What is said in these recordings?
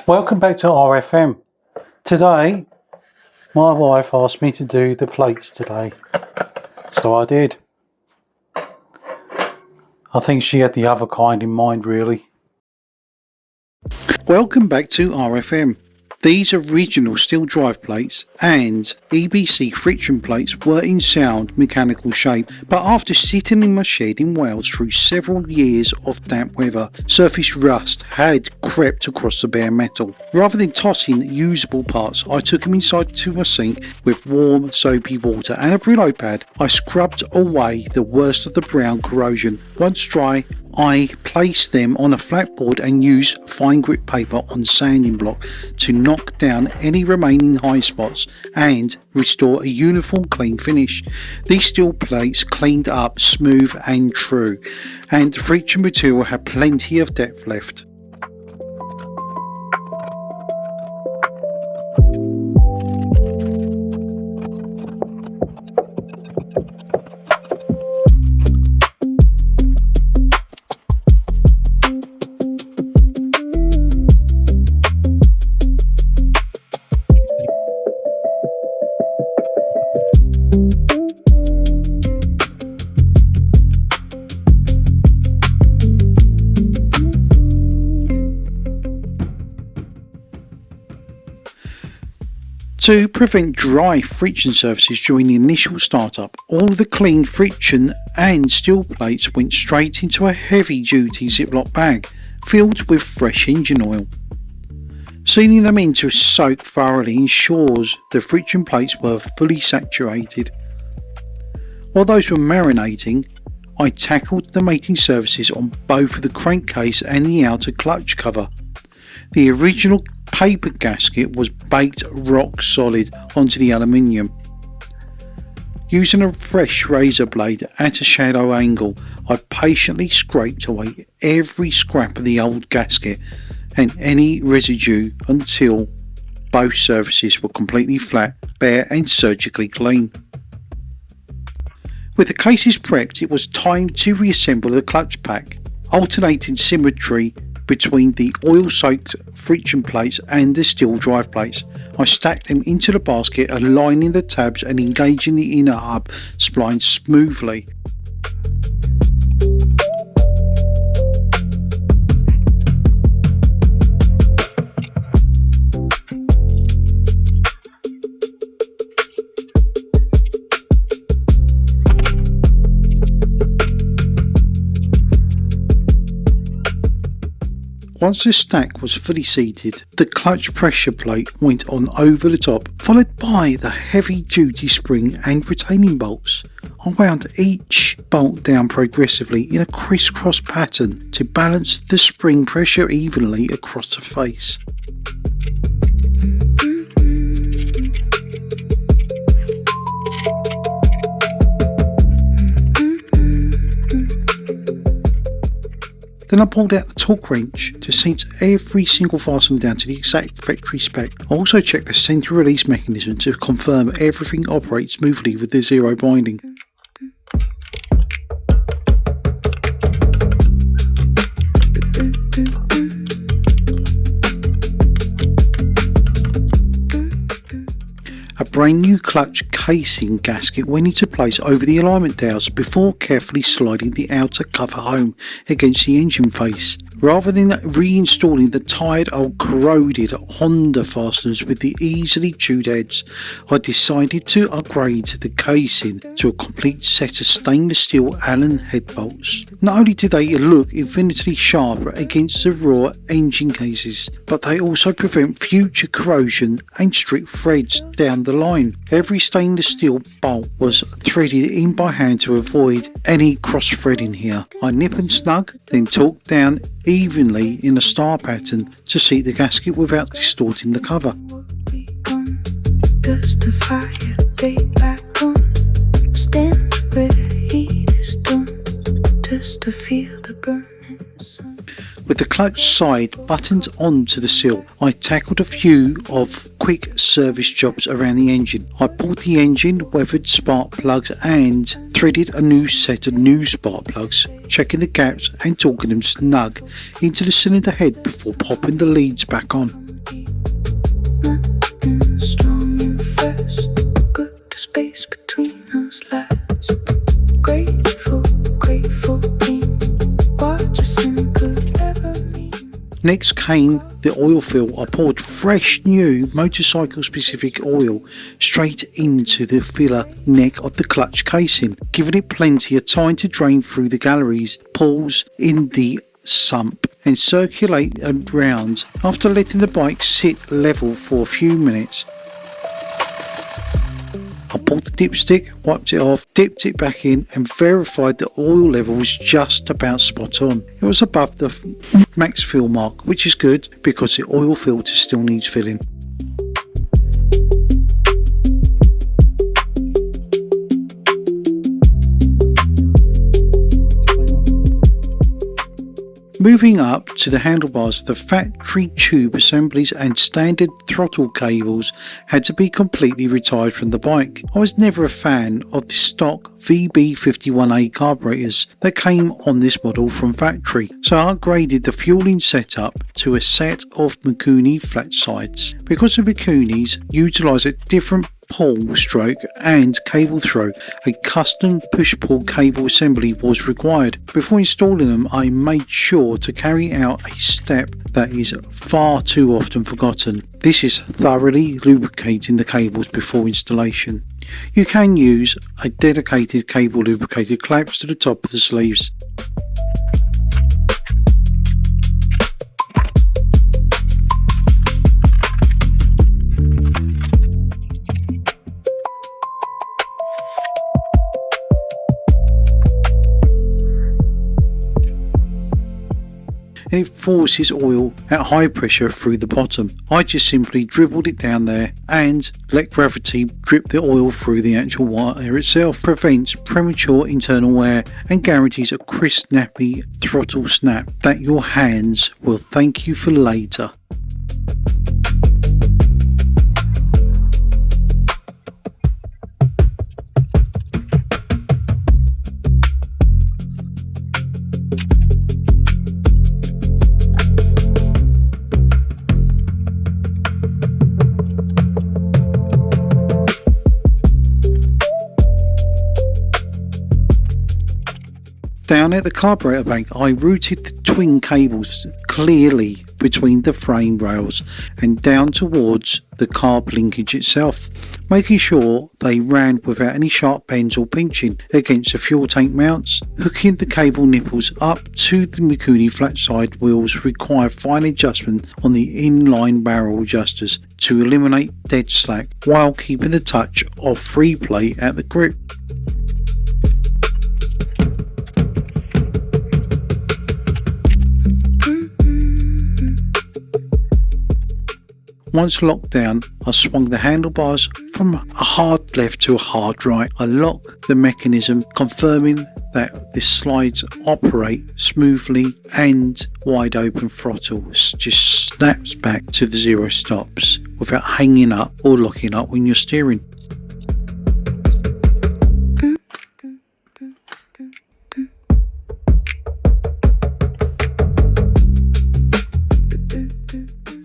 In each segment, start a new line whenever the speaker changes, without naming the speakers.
Welcome back to RFM. Today, my wife asked me to do the plates today, so I did. I think she had the other kind in mind, really. Welcome back to RFM. These original steel drive plates and EBC friction plates were in sound mechanical shape, but after sitting in my shed in Wales through several years of damp weather, surface rust had crept across the bare metal. Rather than tossing usable parts, I took them inside to my sink with warm soapy water and a Brillo pad. I scrubbed away the worst of the brown corrosion. Once dry, I placed them on a flat board and used fine grit paper on sanding block to knock down any remaining high spots and restore a uniform clean finish. These steel plates cleaned up smooth and true, and the friction material had plenty of depth left. To prevent dry friction surfaces during the initial startup, all the cleaned friction and steel plates went straight into a heavy-duty Ziploc bag filled with fresh engine oil. Sealing them in to soak thoroughly ensures the friction plates were fully saturated. While those were marinating, I tackled the mating surfaces on both the crankcase and the outer clutch cover. The original paper gasket was baked rock solid onto the aluminium. Using a fresh razor blade at a shallow angle, I patiently scraped away every scrap of the old gasket and any residue until both surfaces were completely flat, bare and surgically clean. With the cases prepped, it was time to reassemble the clutch pack, alternating symmetry between the oil-soaked friction plates and the steel drive plates. I stacked them into the basket, aligning the tabs and engaging the inner hub spline smoothly. Once the stack was fully seated, the clutch pressure plate went on over the top, followed by the heavy duty spring and retaining bolts. I wound each bolt down progressively in a crisscross pattern to balance the spring pressure evenly across the face. Then I pulled out the torque wrench to cinch every single fastener down to the exact factory spec. I also checked the centre release mechanism to confirm everything operates smoothly with the zero binding. A brand new clutch casing gasket went into place over the alignment dowels before carefully sliding the outer cover home against the engine face. Rather than reinstalling the tired old corroded Honda fasteners with the easily chewed heads, I decided to upgrade the casing to a complete set of stainless steel Allen head bolts. Not only do they look infinitely sharper against the raw engine cases, but they also prevent future corrosion and strip threads down the line. Every stainless steel bolt was threaded in by hand to avoid any cross threading here. I nip and snug, then torque down evenly in a star pattern to seat the gasket without distorting the cover. With the clutch side buttoned onto the sill, I tackled a few of quick service jobs around the engine. I pulled the engine, weathered spark plugs and threaded a new set of new spark plugs, checking the gaps and torquing them snug into the cylinder head before popping the leads back on.
Strong and fast, but the space between us lasts. Grateful being what your sin could ever mean.
Next came the oil fill. I poured fresh new motorcycle specific oil straight into the filler neck of the clutch casing, giving it plenty of time to drain through the galleries, pulls in the sump and circulate around. After letting the bike sit level for a few minutes, I pulled the dipstick, wiped it off, dipped it back in and verified the oil level was just about spot on. It was above the max fill mark, which is good because the oil filter still needs filling. Moving up to the handlebars, the factory tube assemblies and standard throttle cables had to be completely retired from the bike. I was never a fan of the stock VB51A carburetors that came on this model from factory, so I upgraded the fueling setup to a set of Mikuni flat sides. Because the Mikunis utilise a different pull stroke and cable throw, a custom push-pull cable assembly was required. Before installing them, I made sure to carry out a step that is far too often forgotten. This is thoroughly lubricating the cables before installation. You can use a dedicated cable lubricator clamps to the top of the sleeves. And it forces oil at high pressure through the bottom. I just simply dribbled it down there and let gravity drip the oil through the actual wire itself. Prevents premature internal wear and guarantees a crisp, snappy throttle snap that your hands will thank you for later. Down at the carburettor bank, I routed the twin cables clearly between the frame rails and down towards the carb linkage itself, making sure they ran without any sharp bends or pinching against the fuel tank mounts. Hooking the cable nipples up to the Mikuni flat side wheels require fine adjustment on the inline barrel adjusters to eliminate dead slack while keeping the touch of free play at the grip. Once locked down, I swung the handlebars from a hard left to a hard right. I lock the mechanism, confirming that the slides operate smoothly and wide open throttle just snaps back to the zero stops without hanging up or locking up when you're steering.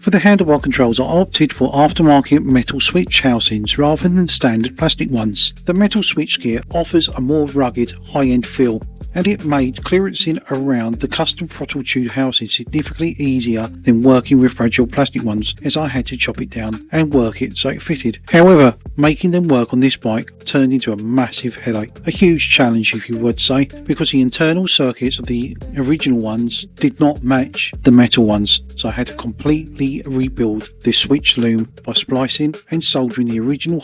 For the handlebar controls, I opted for aftermarket metal switch housings rather than standard plastic ones. The metal switchgear offers a more rugged, high-end feel, and it made clearancing around the custom throttle tube housing significantly easier than working with fragile plastic ones, as I had to chop it down and work it so it fitted. However, making them work on this bike turned into a massive headache, a huge challenge if you would say, because the internal circuits of the original ones did not match the metal ones, so I had to completely rebuild the switch loom by splicing and soldering the original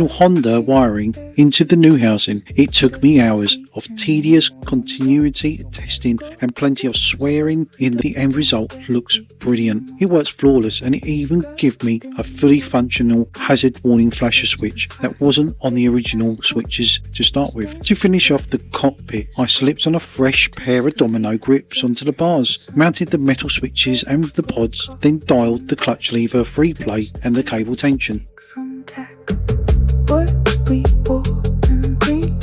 Honda wiring into the new housing. It took me hours of tedious continuity testing and plenty of swearing in. The end result looks brilliant. It works flawless and it even gives me a fully functional hazard warning warning flasher switch that wasn't on the original switches to start with. To finish off the cockpit, I slipped on a fresh pair of domino grips onto the bars, mounted the metal switches and the pods, then dialed the clutch lever, free play and the cable tension.
From tech, what we wore in green,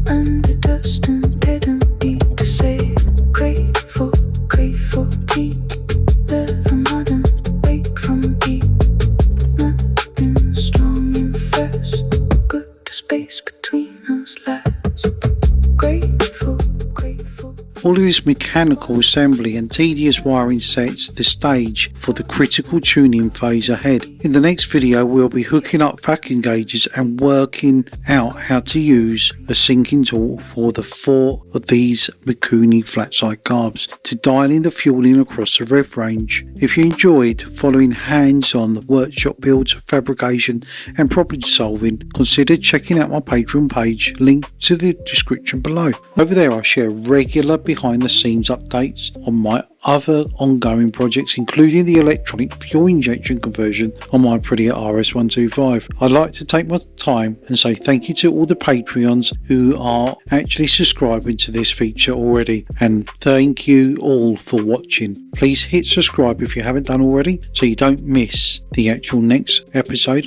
under dust and didn't need to say grateful tea, live modern, wake from deep, nothing strong and fast, good to space between us lads, grateful.
All of this mechanical assembly and tedious wiring sets the stage for the critical tuning phase ahead. In the next video we'll be hooking up vacuum gauges and working out how to use a syncing tool for the 4 of these Mikuni flat side carbs to dial in the fueling across the rev range. If you enjoyed following hands-on workshop builds, fabrication and problem solving, consider checking out my Patreon page, linked to the description below. Over there I share regular behind the scenes updates on my other ongoing projects, including the electronic fuel injection conversion on my Aprilia RS125. I'd like to take my time and say thank you to all the Patreons who are actually subscribing to this feature already, and thank you all for watching. Please hit subscribe if you haven't done already so you don't miss the actual next episode